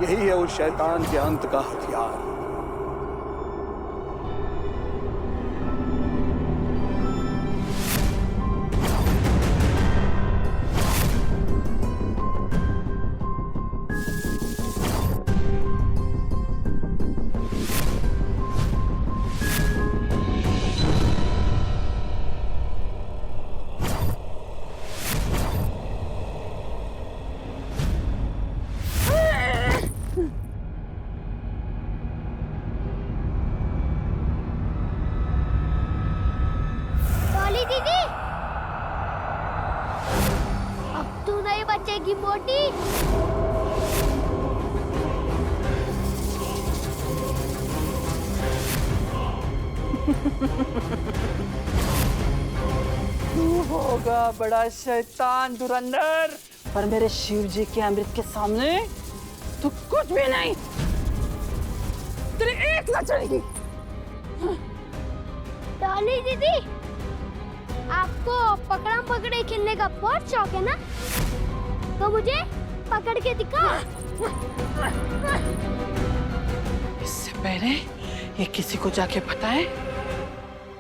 यही है उस शैतान के अंत का हथियार। दीदी, अब तू नहीं बचेगी मोटी। तू होगा बड़ा शैतान धुरंधर, पर मेरे शिव जी के अमृत के सामने तू कुछ भी नहीं। तेरी एक ना चलेगी। डॉली दीदी, आपको पकड़म पकड़े खेलने का बहुत शौक है ना? तो मुझे पकड़ के दिखा। इससे पहले ये किसी को जाके बताए,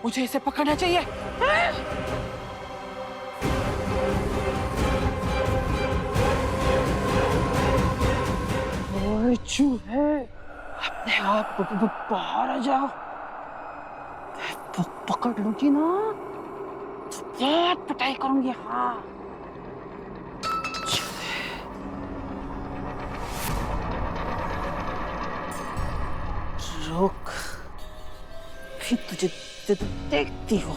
मुझे इसे पकड़ना चाहिए। ओए चूहे, अपने आप बाहर आ जाओ। पकड़ लूंगी ना तो बहुत पिटाई करूंगी। हाँ, रुक, फिर तुझे देखती हो।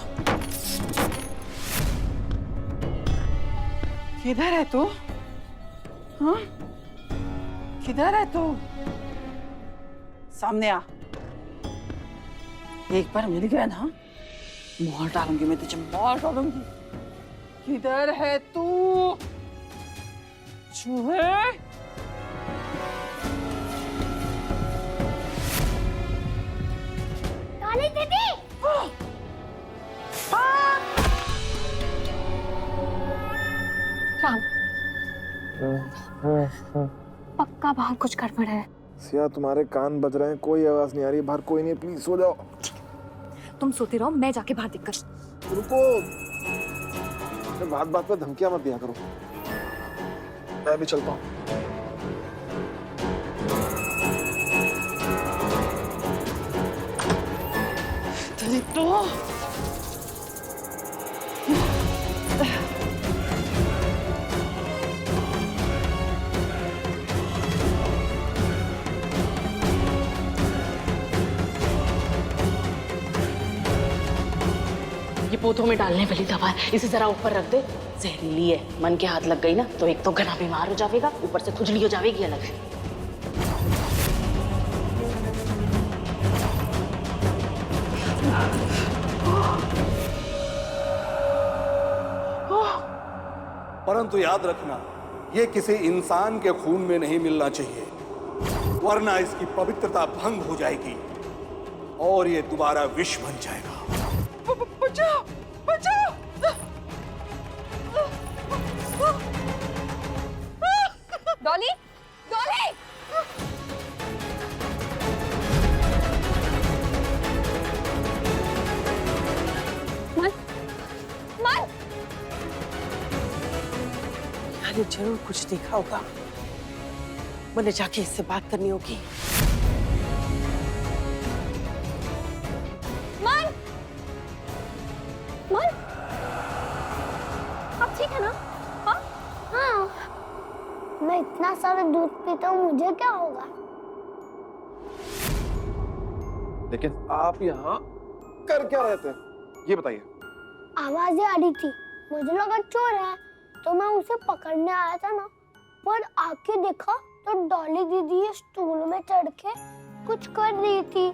किधर है तू? हाँ, किधर है तू? सामने आ। एक बार मिल गया ना, मार डालूंगी मैं तुझे, मार डालूंगी। किधर है तू चूहे? डॉली दीदी, राम, पक्का बाहर कुछ गड़बड़ है। सिया, तुम्हारे कान बज रहे हैं, कोई आवाज नहीं आ रही। बाहर कोई नहीं, प्लीज सो जाओ। तुम सोते रहो, मैं जाके बाहर देख कर। रुको, बात बात पे धमकियां मत दिया करो। मैं भी चलता हूँ। तो ये पौधों में डालने वाली दवा है, इसे जरा ऊपर रख दे। जहरीली है, मन के हाथ लग गई ना तो एक तो घना बीमार हो जाएगा, ऊपर से खुजली हो जाएगी अलग से। परंतु याद रखना, ये किसी इंसान के खून में नहीं मिलना चाहिए, वरना इसकी पवित्रता भंग हो जाएगी और ये दोबारा विष बन जाएगा। बचाओ, बचाओ। डॉली, डॉली! मन, मन! मैंने जरूर कुछ देखा होगा, मुझे जाके इससे बात करनी होगी। मन! मन! आप ठीक है ना? हाँ? हाँ, मैं इतना सारा दूध पीता हूँ, मुझे क्या होगा? लेकिन आप यहाँ कर क्या रहे थे, ये बताइए। आवाजें आ रही थी, मुझे लगा चोर है, तो मैं उसे पकड़ने आया था ना। पर आके देखा तो डॉली दीदी स्टूल में चढ़ के कुछ कर रही थी,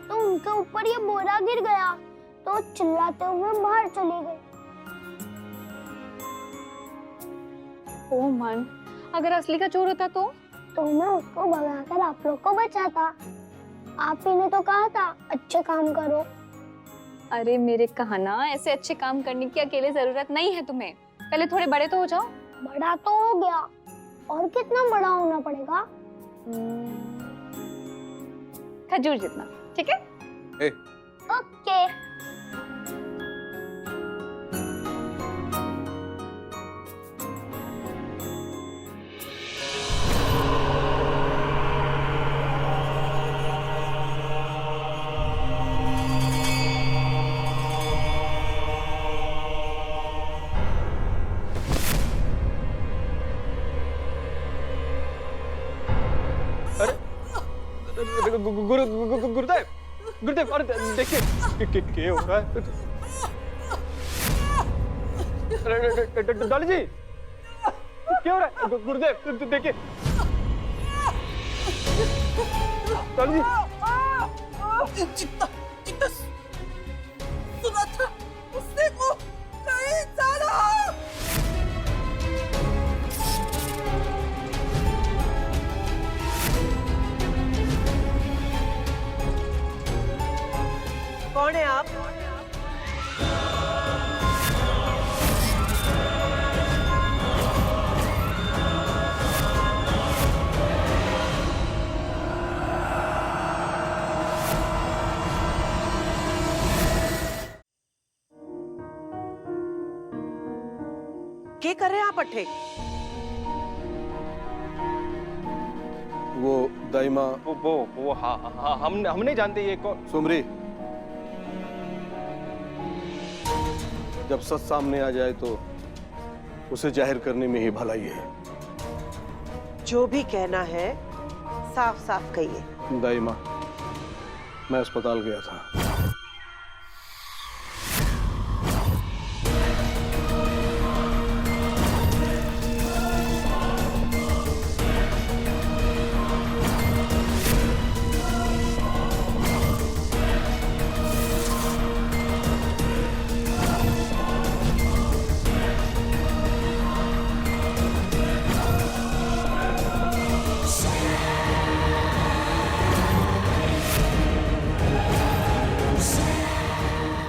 तो उनके ऊपर ये बोरा गिर गया, तो चिल्लाते हुए बाहर चली गई। ओ मन, अगर असली का चोर होता तो मैं उसको भगाकर आप लोग को बचाता। आप ही ने तो कहा था अच्छे काम करो। अरे मेरे कहना, ऐसे अच्छे काम करने की अकेले जरूरत नहीं है तुम्हें, पहले थोड़े बड़े तो हो जाओ। बड़ा तो हो गया, और कितना बड़ा होना पड़ेगा? खजूर जितना, ठीक है? ए, ओके। गुरुदेव, गुरुदेव, अरे देखिए क्या हो रहा है? डॉली जी, क्या हो रहा है? गुरुदेव, देखिए, डॉली जी, जितना जितना सुना था उसने वो नहीं जाना। कौन है आप? क्या कर रहे हैं आप अट्ठे? वो दाइमा, वो हाँ हम नहीं जानते ये कौन। सुमरी, जब सच सामने आ जाए तो उसे जाहिर करने में ही भलाई है। जो भी कहना है साफ साफ कहिए। दाइमा, मैं अस्पताल गया था।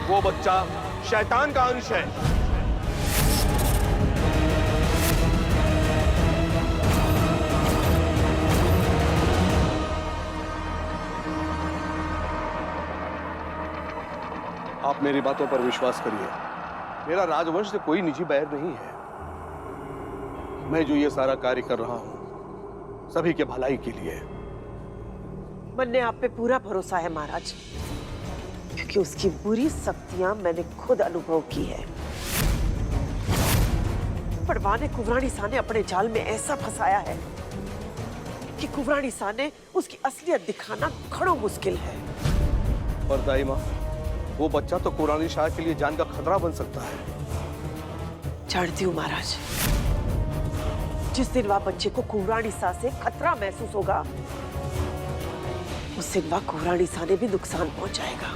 वो बच्चा शैतान का अंश है। आप मेरी बातों पर विश्वास करिए। मेरा राजवंश से कोई निजी बैर नहीं है। मैं जो ये सारा कार्य कर रहा हूं सभी के भलाई के लिए। मन ने आप पे पूरा भरोसा है महाराज, क्योंकि उसकी बुरी शक्तियां मैंने खुद अनुभव की है। पड़वा ने कुंवरानी सा ने अपने जाल में ऐसा फंसाया है कि कुंवरानी सा ने उसकी असलियत दिखाना खड़ो मुश्किल है। और दाइमा, वो बच्चा तो कुंवरानी शाह के लिए जान का खतरा बन सकता है। जानती हूँ महाराज, जिस दिन वह बच्चे को कुंवरानी सा से खतरा महसूस होगा उस दिन वह कुंवरानी सा ने भी नुकसान पहुंचाएगा।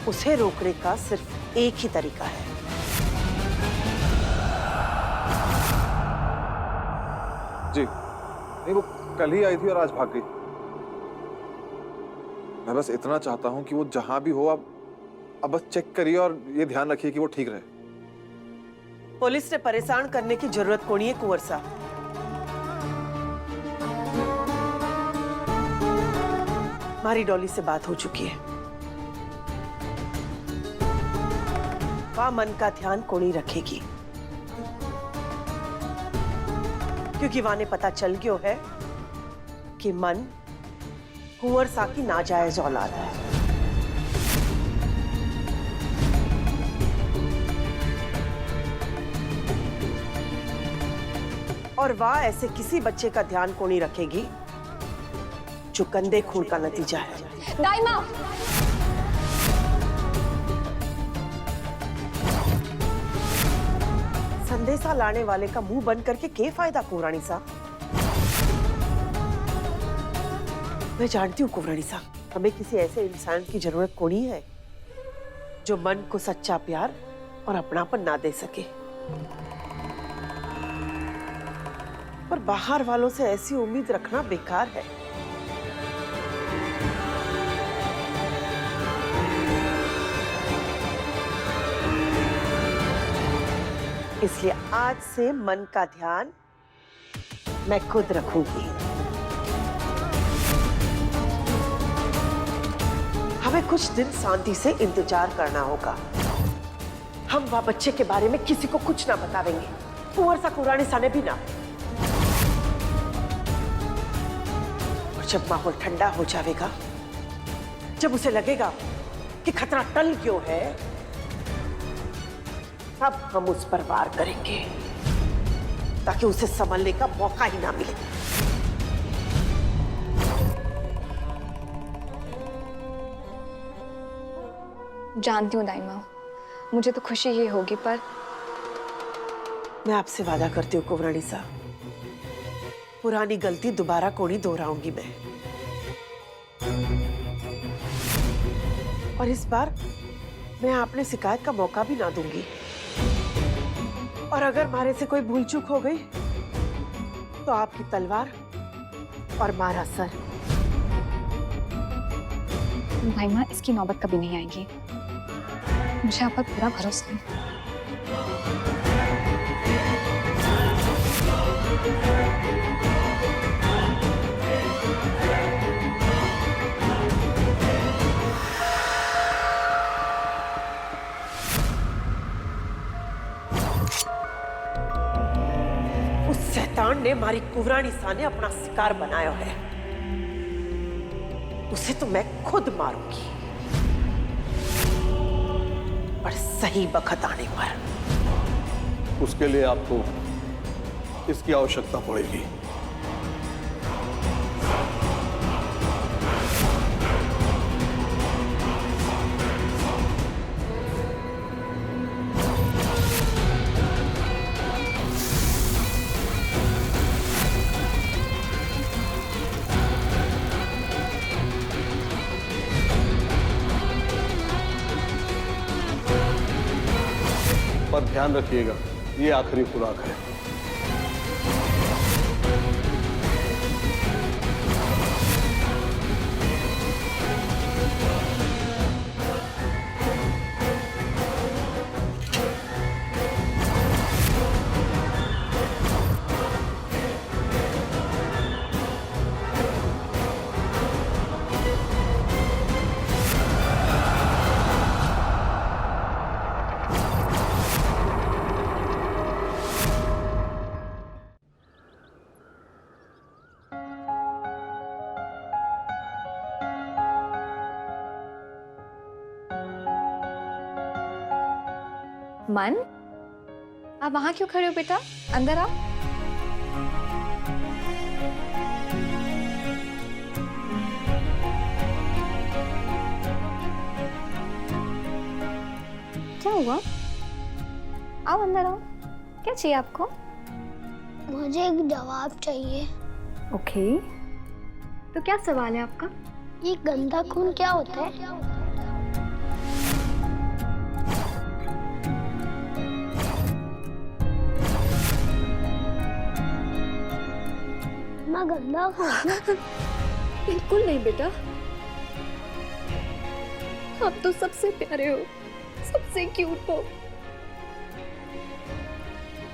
उसे रोकने का सिर्फ एक ही तरीका है। जी नहीं, वो कल ही आई थी और आज भाग गई। मैं बस इतना चाहता हूं कि वो जहां भी हो अब बस चेक करिए और ये ध्यान रखिए कि वो ठीक रहे। पुलिस ने परेशान करने की जरूरत कोनी है कुंवर साहब। हमारी डॉली से बात हो चुकी है। वह मन का ध्यान कोनी रखेगी, क्योंकि वहां ने पता चल गयो है कि मन कुंवर साहब की नाजायज औलाद है। और वह ऐसे किसी बच्चे का ध्यान को नहीं रखेगी जो गंदे खून का नतीजा है। दाइमा, संदेशा लाने वाले का मुंह बंद करके क्या फायदा कुंवरानी सा? मैं जानती हूँ कुंवरानी सा, हमें किसी ऐसे इंसान की जरूरत को नहीं है जो मन को सच्चा प्यार और अपनापन ना दे सके। पर बाहर वालों से ऐसी उम्मीद रखना बेकार है। इसलिए आज से मन का ध्यान मैं खुद रखूंगी। हमें कुछ दिन शांति से इंतजार करना होगा। हम वह बच्चे के बारे में किसी को कुछ ना बतावेंगे, कुंवर सा कुरानी साने भी ना। और जब माहौल ठंडा हो जाएगा, जब उसे लगेगा कि खतरा टल क्यों है, तब हम उस पर वार करेंगे ताकि उसे संभलने का मौका ही ना मिले। जानती हूँ दाइमा, मुझे तो खुशी ही होगी, पर मैं आपसे वादा करती हूँ कुंवरानी साहब, पुरानी गलती दोबारा को नहीं दोहराऊंगी मैं। और इस बार मैं आपने शिकायत का मौका भी ना दूंगी। और अगर मारे से कोई भूल चूक हो गई तो आपकी तलवार और मारा सर। दाइमा, इसकी नौबत कभी नहीं आएगी। मुझे आप पर पूरा भरोसा है। उस शैतान ने हमारी कुंवरानी सा ने अपना शिकार बनाया है, उसे तो मैं खुद मारूंगी, पर सही वक्त आने पर। उसके लिए आपको इसकी आवश्यकता पड़ेगी। पर ध्यान रखिएगा, ये आखिरी खुराक है। मन, आप वहां क्यों खड़े हो बेटा? अंदर आओ। क्या हुआ? आओ अंदर आओ। क्या चाहिए आपको? मुझे एक जवाब चाहिए। ओके, तो क्या सवाल है आपका? ये गंदा खून क्या होता है? मैं गंदा खून? बिल्कुल नहीं बेटा, आप तो सबसे प्यारे हो, सबसे क्यूट हो,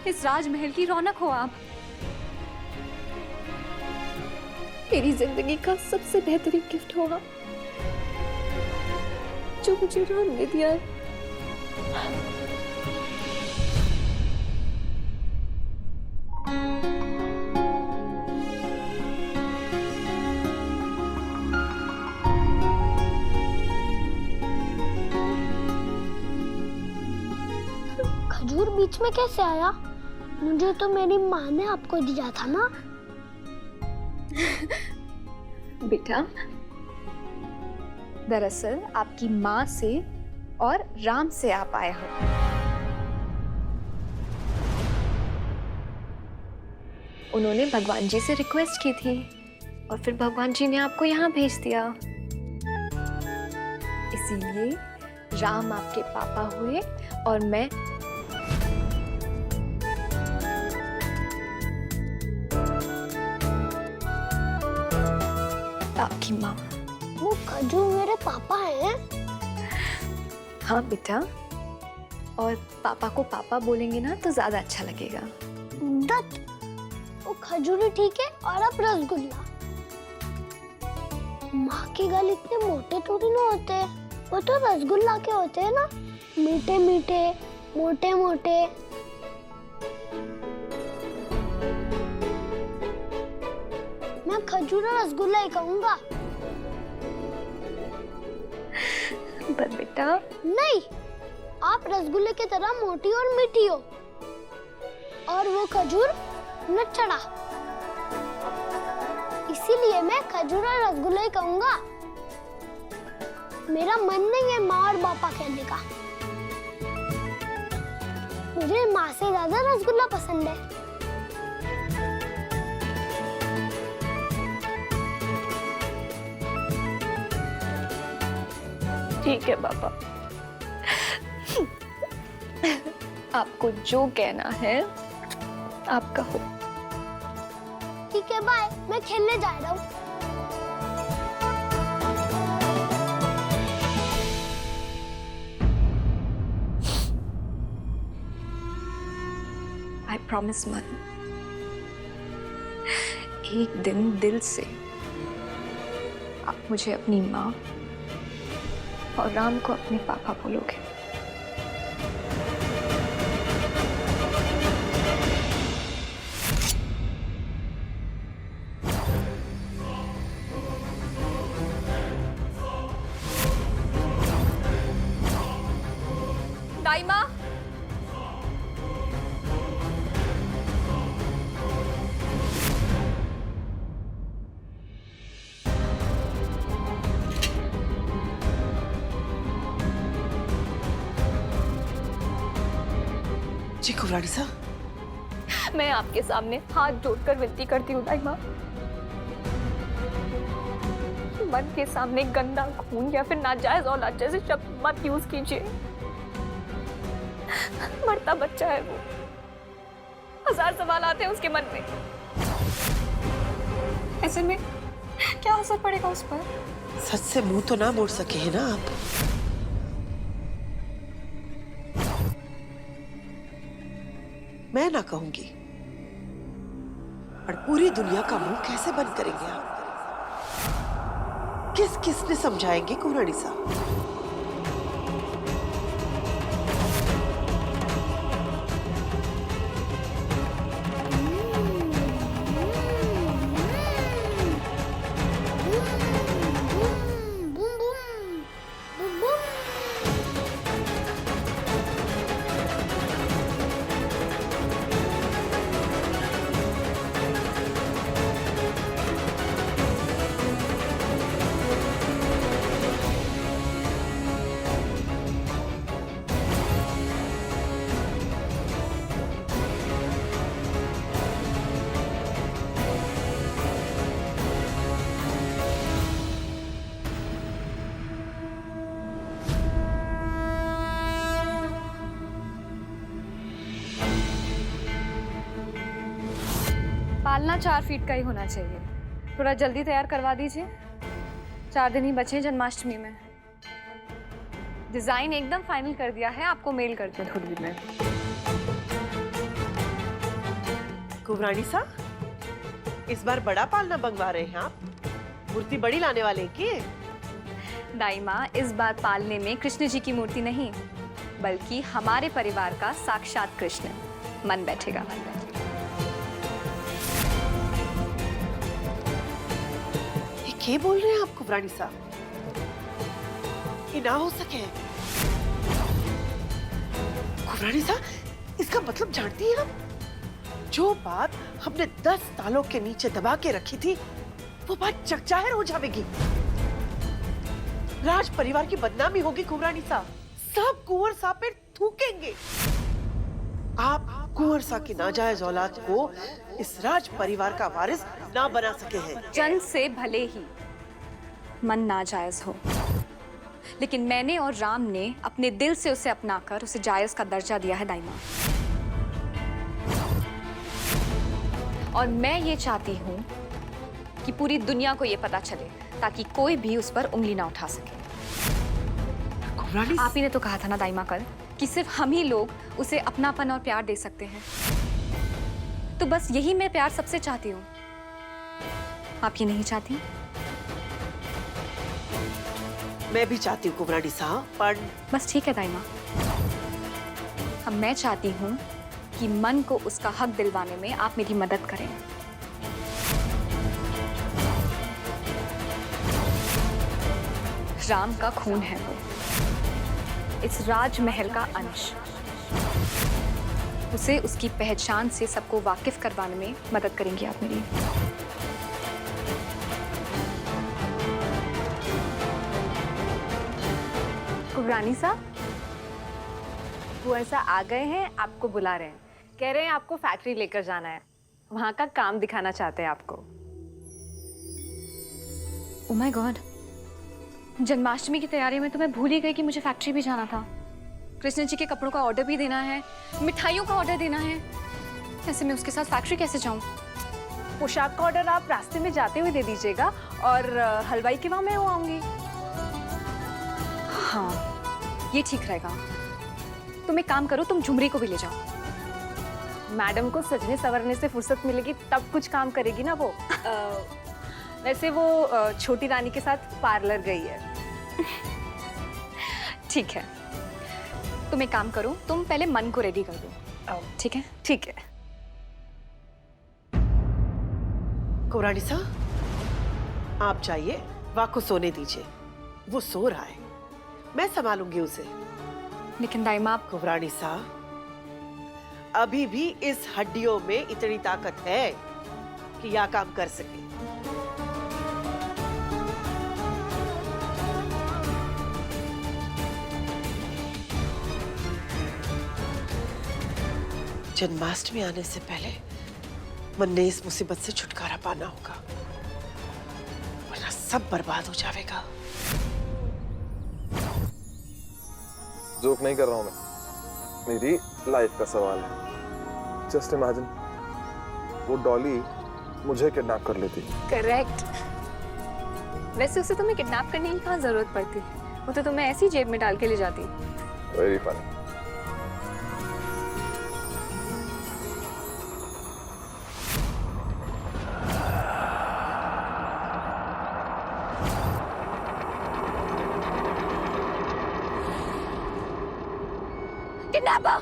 इस राजमहल की रौनक हो आप। मेरी जिंदगी का सबसे बेहतरीन गिफ्ट हो आप, जो मुझे राम ने दिया है। खजूर बीच में कैसे आया? मुझे तो मेरी माँ ने आपको दिया था ना। बेटा, दरअसल आपकी माँ से और राम से आप आए हो। उन्होंने भगवान जी से रिक्वेस्ट की थी और फिर भगवान जी ने आपको यहाँ भेज दिया। इसीलिए राम आपके पापा हुए और मैं आपकी माँ। वो खजूर मेरे पापा हैं? हाँ बेटा, और पापा को पापा बोलेंगे ना तो ज्यादा अच्छा लगेगा। दत्त, वो खजूरी ठीक है और अब रसगुल्ला। माँ के गाल इतने मोटे थोड़ी ना होते, वो तो रसगुल्ला के होते हैं ना, मीठे मीठे मोटे मोटे। मैं खजूर और रसगुल्ला ही कहूँगा। पर बेटा नहीं, आप रसगुल्ले की तरह मोटी और मीठी हो और वो खजूर नचड़ा, इसीलिए मैं खजूर और रसगुल्ला ही कहूँगा। मेरा मन नहीं है माँ और पापा कहने का। मुझे माँ से ज्यादा रसगुल्ला पसंद है। ठीक है पापा, आपको जो कहना है आप कहो। ठीक है, बाय, मैं खेलने जा रहा हूँ। I promise मन, एक दिन दिल से आप मुझे अपनी माँ और राम को अपने पापा बोलोगे। दाई माँ, जी कुरानी साहब, मैं आपके सामने हाथ जोड़कर विनती करती हूँ दाई माँ, मन के सामने गंदा खून या फिर नाजायज औलाद जैसे शब्द मत यूज कीजिए। मरता बच्चा है वो, हजार सवाल आते हैं उसके मन में। ऐसे में क्या असर पड़ेगा उस पर? सच से मुंह तो ना मोड़ सके हैं ना आप। मैं ना कहूंगी, पर पूरी दुनिया का मुंह कैसे बंद करेंगे आप? किस किस ने समझाएंगे कुरानी साहब? पालना 4 फीट का ही होना चाहिए। थोड़ा जल्दी तैयार करवा दीजिए, 4 दिन ही बचे हैं जन्माष्टमी में। डिजाइन एकदम फाइनल कर दिया है, आपको मेल करती हूँ थोड़ी देर में। कुरानी साहब, इस बार बड़ा पालना मंगवा रहे हैं आप? मूर्ति बड़ी लाने वाले हैं क्या? दाई माँ, इस बार पालने में कृष्ण जी की मूर्ति नहीं, बल्कि हमारे परिवार का साक्षात कृष्ण मन बैठेगा। क्या बोल रहे हैं आप कुरानी साहब? ये ना हो सके। कुरानी साहब, इसका मतलब जानती हैं आप? जो बात हमने 10 तालों के नीचे दबा के रखी थी, वो बात चकचार हो जाएगी। राज परिवार की बदनामी होगी कुरानी साहब। सब कुंवर साहब पे थूकेंगे। आप कुंवर साहब की नाजायज औलाद को इस राज परिवार का वारिस ना बना सके हैं। जन से भले ही मन नाजायज हो, लेकिन मैंने और राम ने अपने दिल से उसे अपनाकर उसे जायज का दर्जा दिया है दाई माँ। और मैं ये चाहती हूँ कि पूरी दुनिया को ये पता चले, ताकि कोई भी उस पर उंगली ना उठा सके। कुबरानी आप ही ने तो कहा था ना दाइमा कल कि सिर्फ हम ही लोग उसे अपनापन और प्यार दे सकते हैं। तो बस यही मैं प्यार सबसे चाहती हूँ। आप ये नहीं चाहती? मैं भी चाहती हूँ कुबरानी साहब, पर बस ठीक है दाइमा। अब मैं चाहती हूँ कि मन को उसका हक दिलवाने में आप मेरी मदद करें। राम का खून है वो, इस राजमहल का अंश। उसे उसकी पहचान से सबको वाकिफ करवाने में मदद करेंगी आप मेरी। कुबरानी साहब, वो ऐसा आ गए हैं, आपको बुला रहे हैं। कह रहे हैं आपको फैक्ट्री लेकर जाना है, वहां का काम दिखाना चाहते हैं आपको। ओह माय गॉड, जन्माष्टमी की तैयारी में तो मैं भूल ही गई कि मुझे फैक्ट्री भी जाना था। कृष्ण जी के कपड़ों का ऑर्डर भी देना है, मिठाइयों का ऑर्डर देना है। ऐसे मैं उसके साथ फैक्ट्री कैसे जाऊं? पोशाक का ऑर्डर आप रास्ते में जाते हुए दे दीजिएगा और हलवाई के वहां मैं वो आऊंगी। हाँ, ये ठीक रहेगा। तुम एक काम करो, तुम झुमरी को भी ले जाओ। मैडम को सजने संवरने से फुर्सत मिलेगी तब कुछ काम करेगी ना वो। वैसे वो छोटी रानी के साथ पार्लर गई है। ठीक है, तुम एक काम करो, तुम पहले मन को रेडी कर दो। ठीक है? ठीक है। कुबरानी साहब, आप जाइए, वाक को सोने दीजिए। वो सो रहा है, मैं संभालूंगी उसे। लेकिन दाइमा आप कुबरानी साहब, अभी भी इस हड्डियों में इतनी ताकत है कि यह काम कर सके। जन्माष्टमी आने से पहले मन ने इस मुसीबत से छुटकारा पाना होगा, वरना सब बर्बाद हो जाएगा। जोक नहीं कर रहा हूं मैं, मेरी लाइफ का सवाल है। जस्ट इमेजिन वो डॉली मुझे किडनैप कर लेती। करेक्ट। वैसे उसे तुम्हें किडनैप करने की कहाँ जरूरत पड़ती? वो तो तुम्हें ऐसी जेब में डाल के ले जाती। Very funny. किडनैपर!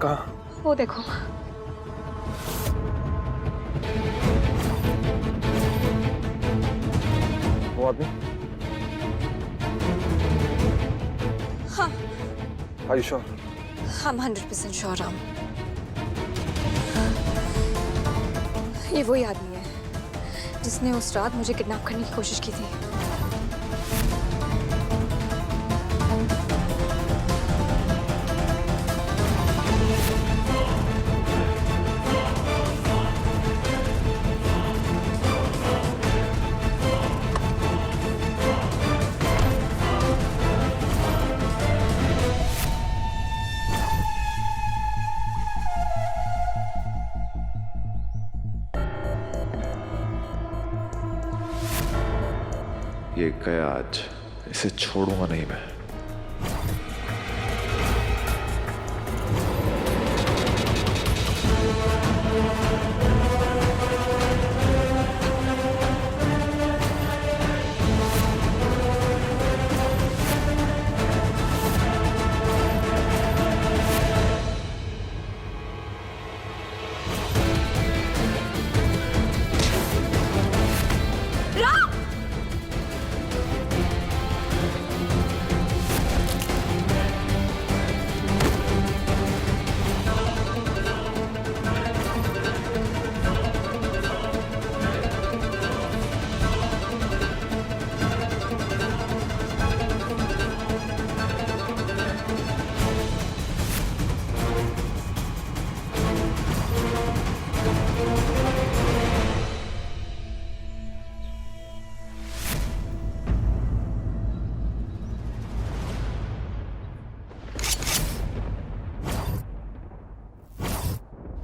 कहाँ? वो देखो। वो आदमी? हाँ, Are you sure? हम 100% श्योर हम। ये वही आदमी है जिसने उस रात मुझे किडनैप करने की कोशिश की थी। ये गया आज, इसे छोड़ूंगा नहीं मैं।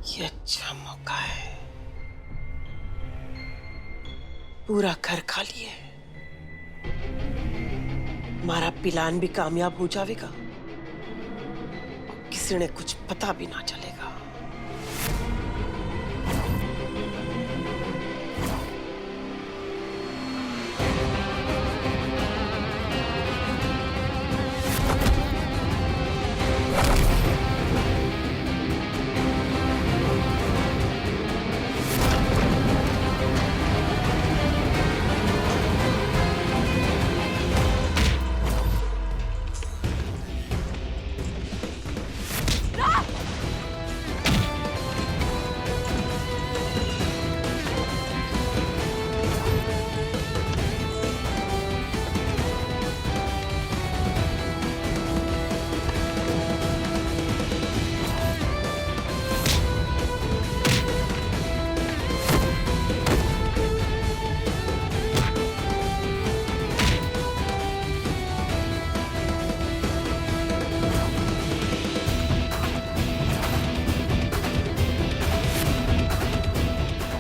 ये अच्छा मौका है। पूरा घर खाली है, हमारा प्लान भी कामयाब हो जाएगा, किसी ने कुछ पता भी ना चलेगा।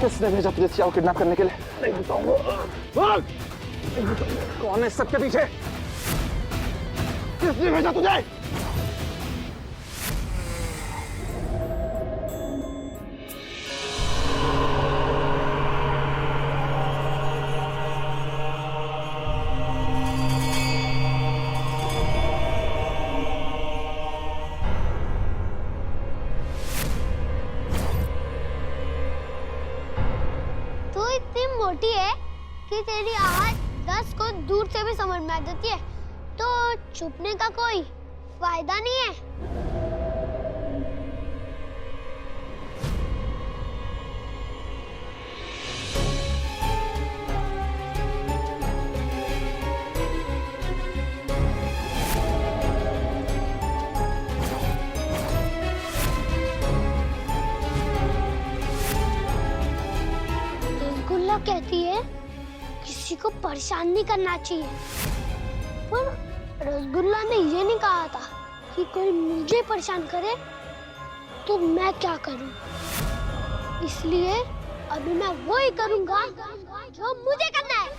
किसने भेजा तुझे सिया को किडनैप करने के लिए? नहीं बताऊंगा। भाग! कौन है सबके पीछे? किसने भेजा तुझे? मोटी है कि तेरी आवाज 10 को दूर से भी समझ में आ जाती है, तो छुपने का कोई फायदा नहीं है। कहती है किसी को परेशान नहीं करना चाहिए, पर रसगुल्ला ने ये नहीं कहा था कि कोई मुझे परेशान करे तो मैं क्या करूं। इसलिए अभी मैं वो ही करूंगा जो मुझे करना है।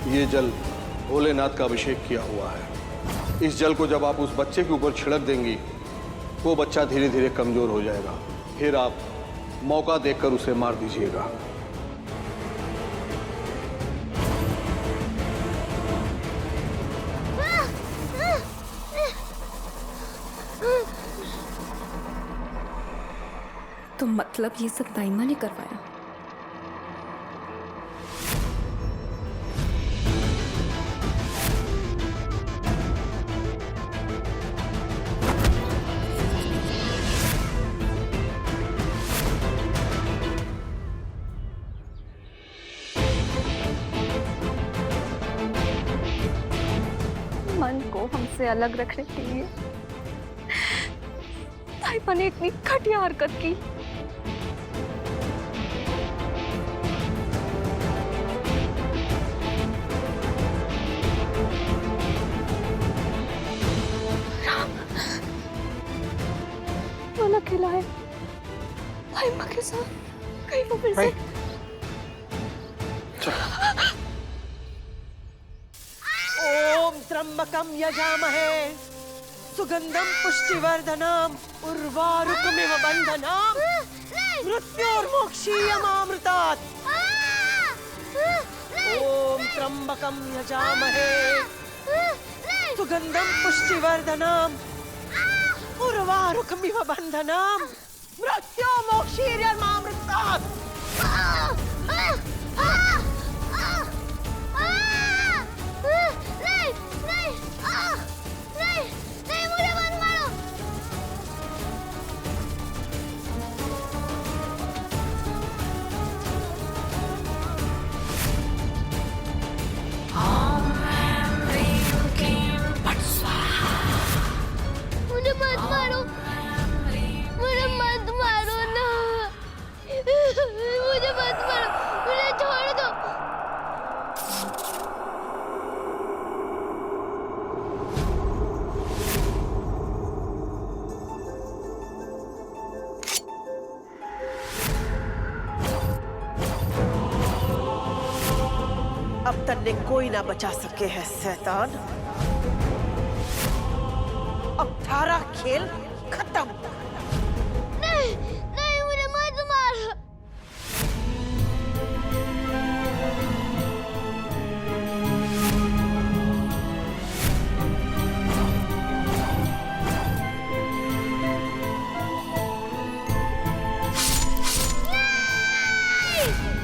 ये जल भोलेनाथ का अभिषेक किया हुआ है। इस जल को जब आप उस बच्चे के ऊपर छिड़क देंगी, वो बच्चा धीरे धीरे कमजोर हो जाएगा। फिर आप मौका देखकर उसे मार दीजिएगा। तो मतलब ये सब दाइमा ने करवाया? मन को हमसे अलग रखने के लिए दाइमा ने इतनी घटिया हरकत की। राम अकेला है दाइमा के साथ, कहीं वो फिर से ओम त्र्यंबकम यजामहे सुगंधम पुष्टिवर्धनम उर्वारुकमिव बंधनम मृत्योर्मोक्षीयमामृतात्। ओम त्र्यंबकम यजामहे सुगंधम पुष्टिवर्धनम उर्वारुकमिव बंधनम मृत्योर्मोक्षीयमामृतात्। नहीं, मुझे मत मारो। मुझे मत मारो, मुझे छोड़ दो। अब तन्ने कोई ना बचा सके है शैतान। अब थारा खेल खत्म। नहीं नहीं, मुझे मत मारो। नहीं!